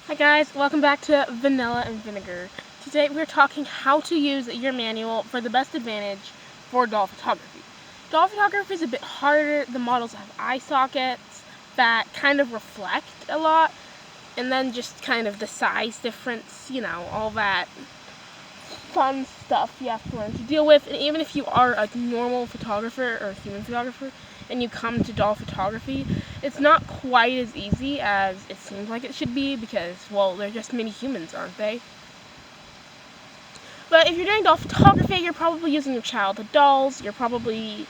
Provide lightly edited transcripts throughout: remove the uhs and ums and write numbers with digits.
Hi guys, welcome back to Vanilla and Vinegar. Today we're talking how to use your manual for the best advantage for doll photography. Doll photography is a bit harder. The models have eye sockets that kind of reflect a lot, and then just kind of the size difference, all that fun stuff you have to learn to deal with. And even if you are a normal photographer or a human photographer and you come to doll photography, it's not quite as easy as it seems like it should be because, well, they're just mini humans, aren't they? But if you're doing doll photography, you're probably using your childhood dolls. You're probably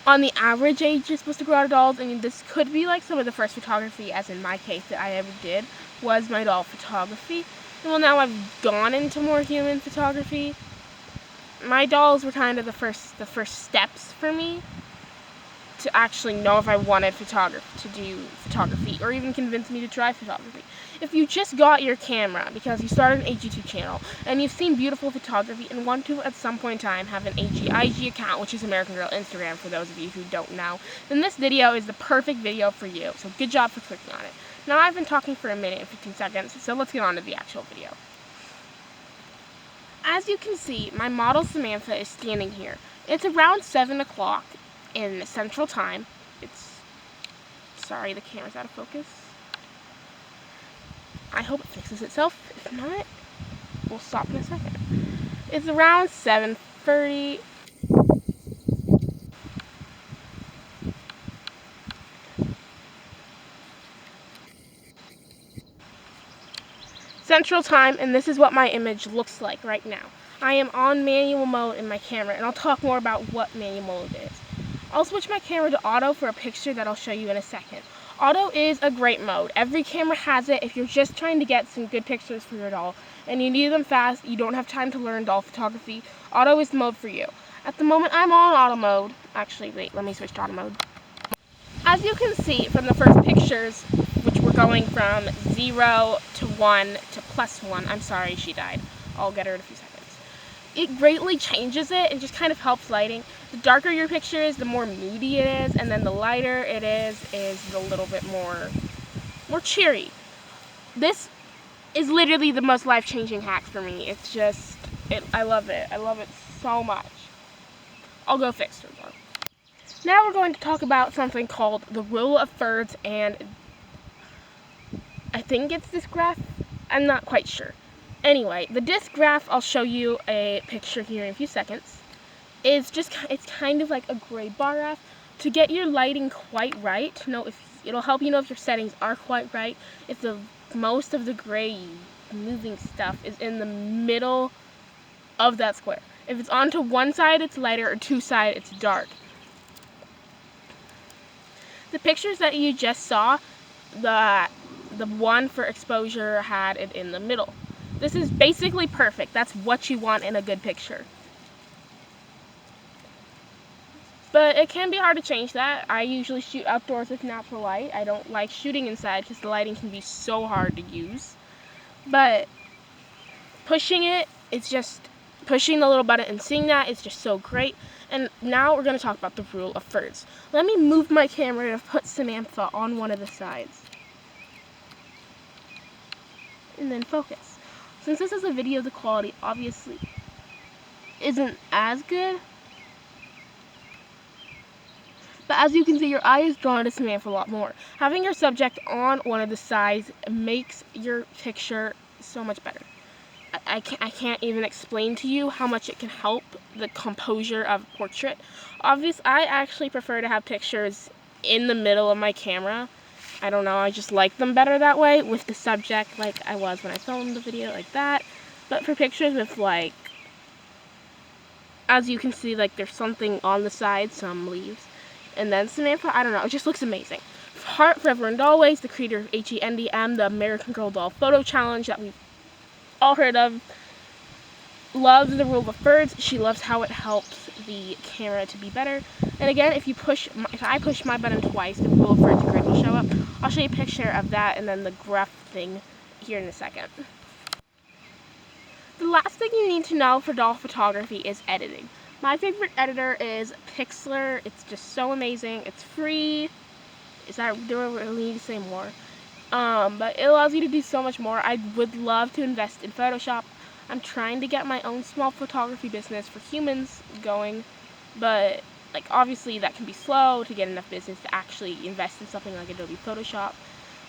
on the average age you're supposed to grow out of dolls, and this could be like some of the first photography, as in my case, that I ever did was my doll photography. And well, now I've gone into more human photography. My dolls were kind of the first steps for me to actually know if I wanted to do photography, or even convince me to try photography. If you just got your camera because you started an AG2 channel and you've seen beautiful photography and want to at some point in time have an AGIG account, which is American Girl Instagram for those of you who don't know, then this video is the perfect video for you. So good job for clicking on it. Now I've been talking for a minute and 15 seconds, so let's get on to the actual video. As you can see, my model Samantha is standing here. It's around 7 o'clock in Central Time. Sorry, the camera's out of focus. I hope it fixes itself. If not, we'll stop in a second. It's around 7:30. Central Time, and this is what my image looks like right now. I am on manual mode in my camera, and I'll talk more about what manual mode is. I'll switch my camera to auto for a picture that I'll show you in a second. Auto is a great mode. Every camera has it if you're just trying to get some good pictures for your doll and you need them fast, you don't have time to learn doll photography. Auto is the mode for you. At the moment I'm on auto mode. Actually, wait, let me switch to auto mode. As you can see from the first pictures, which were going from 0 to 1 to +1, I'm sorry she died. I'll get her in a few seconds. It greatly changes it and just kind of helps lighting. The darker your picture is, the more moody it is, and then the lighter it is a little bit more cheery. This is literally the most life-changing hack for me. It's just, I love it. I love it so much. I'll go fix her though. Now we're going to talk about something called the rule of thirds, and I think it's this graph. I'm not quite sure. Anyway, the disc graph, I'll show you a picture here in a few seconds. It's kind of like a gray bar graph. To get your lighting quite right, to know if it'll help you know if your settings are quite right, if the most of the gray moving stuff is in the middle of that square. If it's onto one side, it's lighter, or two sides, it's dark. The pictures that you just saw, the one for exposure had it in the middle. This is basically perfect. That's what you want in a good picture. But it can be hard to change that. I usually shoot outdoors with natural light. I don't like shooting inside because the lighting can be so hard to use. But pushing it's just pushing the little button and seeing that is just so great. And now we're going to talk about the rule of thirds. Let me move my camera to put Samantha on one of the sides. And then focus. Since this is a video, the quality obviously isn't as good. But as you can see, your eye is drawn to Samantha a lot more. Having your subject on one of the sides makes your picture so much better. I can't even explain to you how much it can help the composure of a portrait. Obviously, I actually prefer to have pictures in the middle of my camera. I don't know, I just like them better that way, with the subject like I was when I filmed the video, like that. But for pictures with, like, as you can see, like, there's something on the side, some leaves. And then Samantha, I don't know, it just looks amazing. Heart Forever and Always, the creator of HENDM, the American Girl Doll Photo Challenge that we've all heard of, loves the rule of thirds. She loves how it helps the camera to be better. And again, if I push my button twice, the rule of thirds grid will show up. I'll show you a picture of that and then the graph thing here in a second. The last thing you need to know for doll photography is editing. My favorite editor is Pixlr. It's just so amazing. It's free. Do I really need to say more? But it allows you to do so much more. I would love to invest in Photoshop. I'm trying to get my own small photography business for humans going, but like obviously that can be slow to get enough business to actually invest in something like Adobe Photoshop.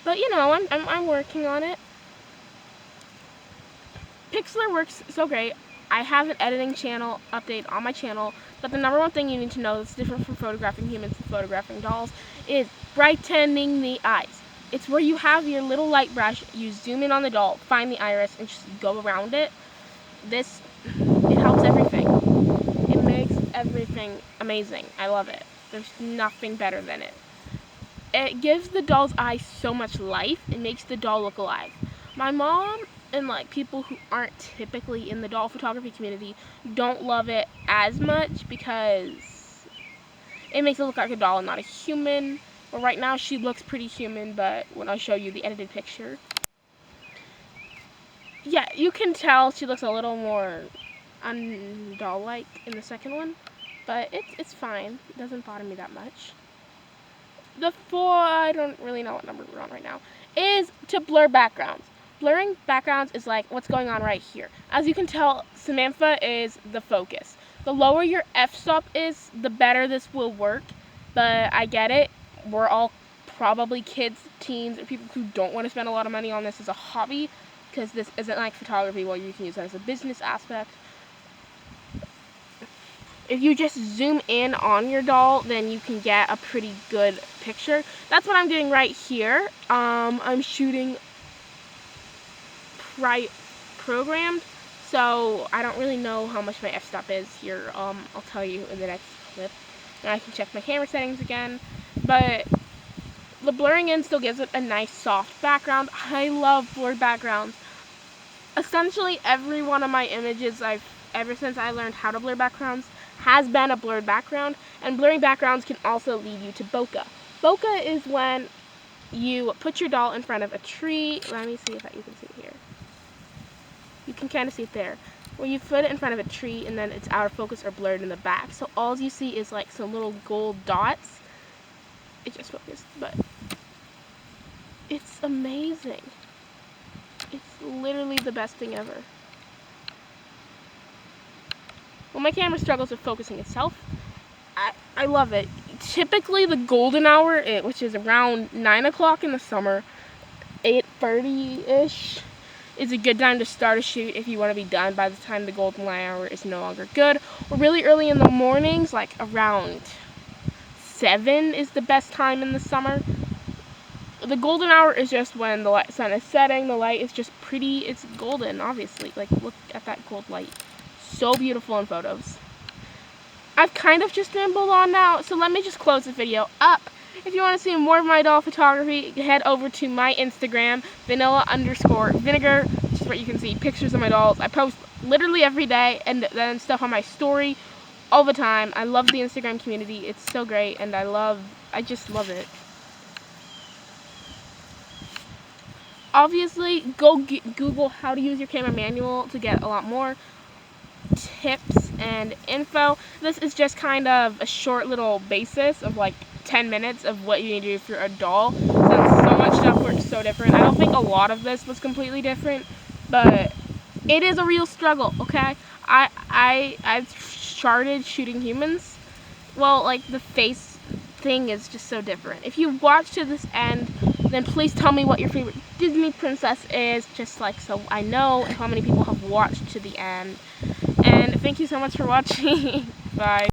But you know, I'm working on it. Pixlr works so great. I have an editing channel update on my channel, but the number one thing you need to know that's different from photographing humans to photographing dolls is brightening the eyes. It's where you have your little light brush, you zoom in on the doll, find the iris, and just go around it. It helps everything. It makes everything amazing. I love it. There's nothing better than it. It gives the doll's eyes so much life. It makes the doll look alive. My mom and like people who aren't typically in the doll photography community don't love it as much because it makes it look like a doll and not a human. Well, right now she looks pretty human, but when I show you the edited picture, yeah, you can tell she looks a little more un-doll-like in the second one, but it's fine. It doesn't bother me that much. The 4, I don't really know what number we're on right now, is to blur backgrounds. Blurring backgrounds is like what's going on right here. As you can tell, Samantha is the focus. The lower your f-stop is, the better this will work, but I get it. We're all probably kids, teens, or people who don't want to spend a lot of money on this as a hobby, because this isn't like photography where you can use it as a business aspect. If you just zoom in on your doll, then you can get a pretty good picture. That's what I'm doing right here. I'm shooting programmed, so I don't really know how much my f-stop is here. I'll tell you in the next clip, and I can check my camera settings again. But the blurring in still gives it a nice soft background. I love blurred backgrounds. Essentially every one of my images ever since I learned how to blur backgrounds has been a blurred background, and blurring backgrounds can also lead you to bokeh. Bokeh is when you put your doll in front of a tree. Let me see if you can see it here. You can kind of see it there. Where you put it in front of a tree and then it's out of focus or blurred in the back. So all you see is like some little gold dots. It just focused, but it's amazing. It's literally the best thing ever. Well, my camera struggles with focusing itself. I love it. Typically the golden hour, which is around 9 o'clock in the summer, 8:30-ish, is a good time to start a shoot if you want to be done by the time the golden hour is no longer good. Or really early in the mornings, like around 7 is the best time in the summer. The golden hour is just when the sun is setting. The light is just pretty. It's golden, obviously. Like, look at that gold light. So beautiful in photos. I've kind of just rambled on now, so let me just close this video up. If you want to see more of my doll photography, head over to my Instagram, vanilla_vinegar, which is where you can see pictures of my dolls. I post literally every day, and then stuff on my story all the time. I love the Instagram community. It's so great, and I just love it. Obviously, go Google how to use your camera manual to get a lot more tips and info. This is just kind of a short little basis of like 10 minutes of what you need to do for a doll, since so much stuff works so different. I don't think a lot of this was completely different, but it is a real struggle, okay? I've started shooting humans. Well, like the face thing is just so different. If you watch to this end, then please tell me what your favorite Disney princess is, just like so I know how many people have watched to the end. And thank you so much for watching. Bye.